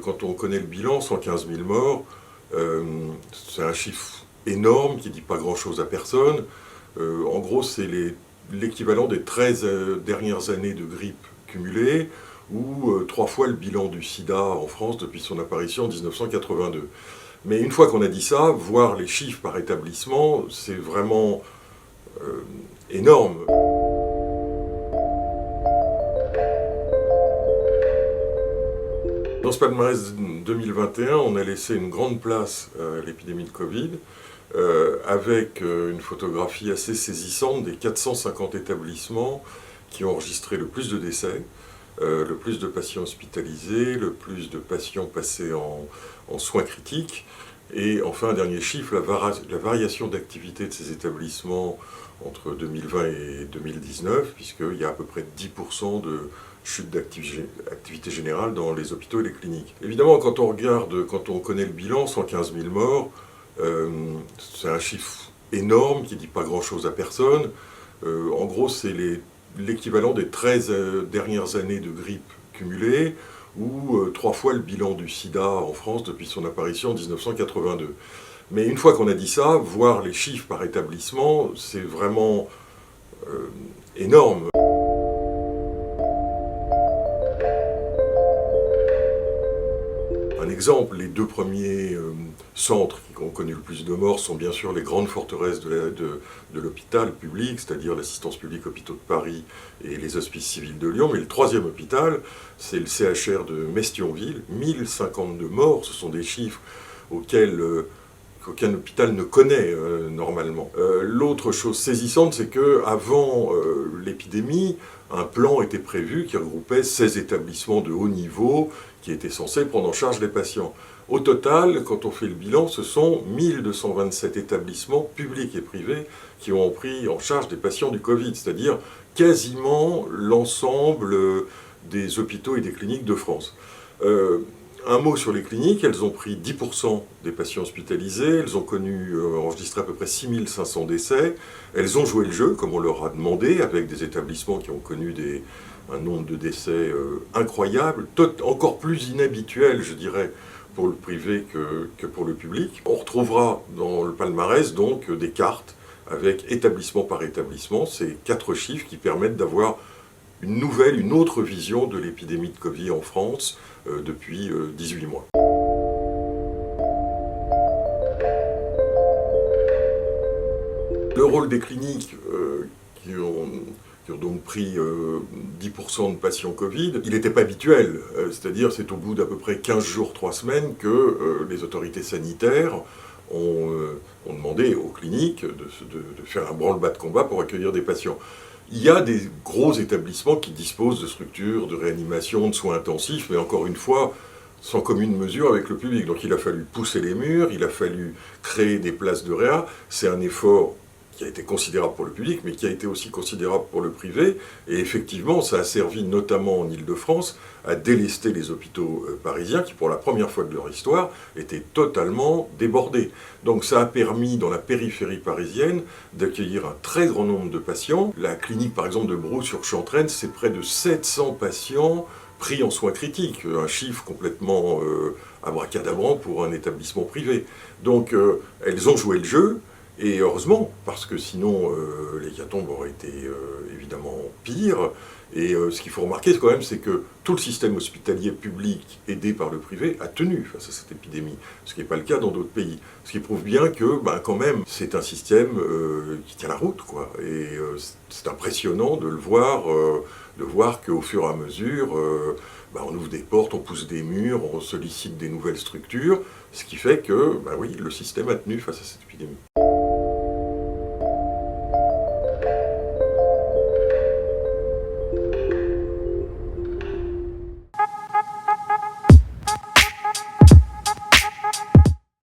Quand on connaît le bilan, 115 000 morts, c'est un chiffre énorme qui ne dit pas grand-chose à personne. En gros, c'est l'équivalent des 13 dernières années de grippe cumulées, ou 3 fois le bilan du sida en France depuis son apparition en 1982. Mais une fois qu'on a dit ça, voir les chiffres par établissement, c'est vraiment énorme. Dans ce palmarès 2021, on a laissé une grande place à l'épidémie de Covid, avec une photographie assez saisissante des 450 établissements qui ont enregistré le plus de décès, le plus de patients hospitalisés, le plus de patients passés en soins critiques. Et enfin, un dernier chiffre, la variation d'activité de ces établissements entre 2020 et 2019, puisqu'il y a à peu près 10% de chute d'activité générale dans les hôpitaux et les cliniques. Évidemment, quand on connaît le bilan, 115 000 morts, c'est un chiffre énorme qui ne dit pas grand-chose à personne. En gros, c'est l'équivalent des 13 dernières années de grippe cumulées, ou 3 fois le bilan du sida en France depuis son apparition en 1982. Mais une fois qu'on a dit ça, voir les chiffres par établissement, c'est vraiment énorme. Un exemple, les deux premiers centres qui ont connu le plus de morts sont bien sûr les grandes forteresses de l'hôpital public, c'est-à-dire l'Assistance publique Hôpitaux de Paris et les Hospices civils de Lyon. Mais le troisième hôpital, c'est le CHR de Mestionville, 1052 morts, ce sont des chiffres qu'aucun hôpital ne connaît normalement. L'autre chose saisissante, c'est qu'avant l'épidémie, un plan était prévu qui regroupait 16 établissements de haut niveau qui étaient censés prendre en charge les patients. Au total, quand on fait le bilan, ce sont 1227 établissements publics et privés qui ont pris en charge des patients du Covid, c'est-à-dire quasiment l'ensemble des hôpitaux et des cliniques de France. Un mot sur les cliniques, elles ont pris 10% des patients hospitalisés, elles ont enregistré à peu près 6500 décès, elles ont joué le jeu, comme on leur a demandé, avec des établissements qui ont connu un nombre de décès incroyable, encore plus inhabituel, je dirais, pour le privé que pour le public. On retrouvera dans le palmarès donc des cartes avec établissement par établissement, ces 4 chiffres qui permettent d'avoir une autre vision de l'épidémie de Covid en France depuis 18 mois. Le rôle des cliniques qui ont donc pris 10% de patients Covid, il n'était pas habituel. C'est-à-dire c'est au bout d'à peu près 15 jours, 3 semaines que les autorités sanitaires ont demandé aux cliniques de faire un branle-bas de combat pour accueillir des patients. Il y a des gros établissements qui disposent de structures de réanimation, de soins intensifs, mais encore une fois, sans commune mesure avec le public. Donc il a fallu pousser les murs, il a fallu créer des places de réa. C'est un effort qui a été considérable pour le public, mais qui a été aussi considérable pour le privé. Et effectivement, ça a servi notamment en Île-de-France à délester les hôpitaux parisiens, qui pour la première fois de leur histoire étaient totalement débordés. Donc ça a permis, dans la périphérie parisienne, d'accueillir un très grand nombre de patients. La clinique, par exemple, de Brou-sur-Chantraine, c'est près de 700 patients pris en soins critiques, un chiffre complètement abracadabrant pour un établissement privé. Donc elles ont joué le jeu. Et heureusement, parce que sinon l'hécatombe aurait été évidemment pire. Et ce qu'il faut remarquer quand même, c'est que tout le système hospitalier public aidé par le privé a tenu face à cette épidémie, ce qui n'est pas le cas dans d'autres pays. Ce qui prouve bien que quand même c'est un système qui tient la route, quoi. Et c'est impressionnant de voir qu'au fur et à mesure, on ouvre des portes, on pousse des murs, on sollicite des nouvelles structures, ce qui fait que oui, le système a tenu face à cette épidémie.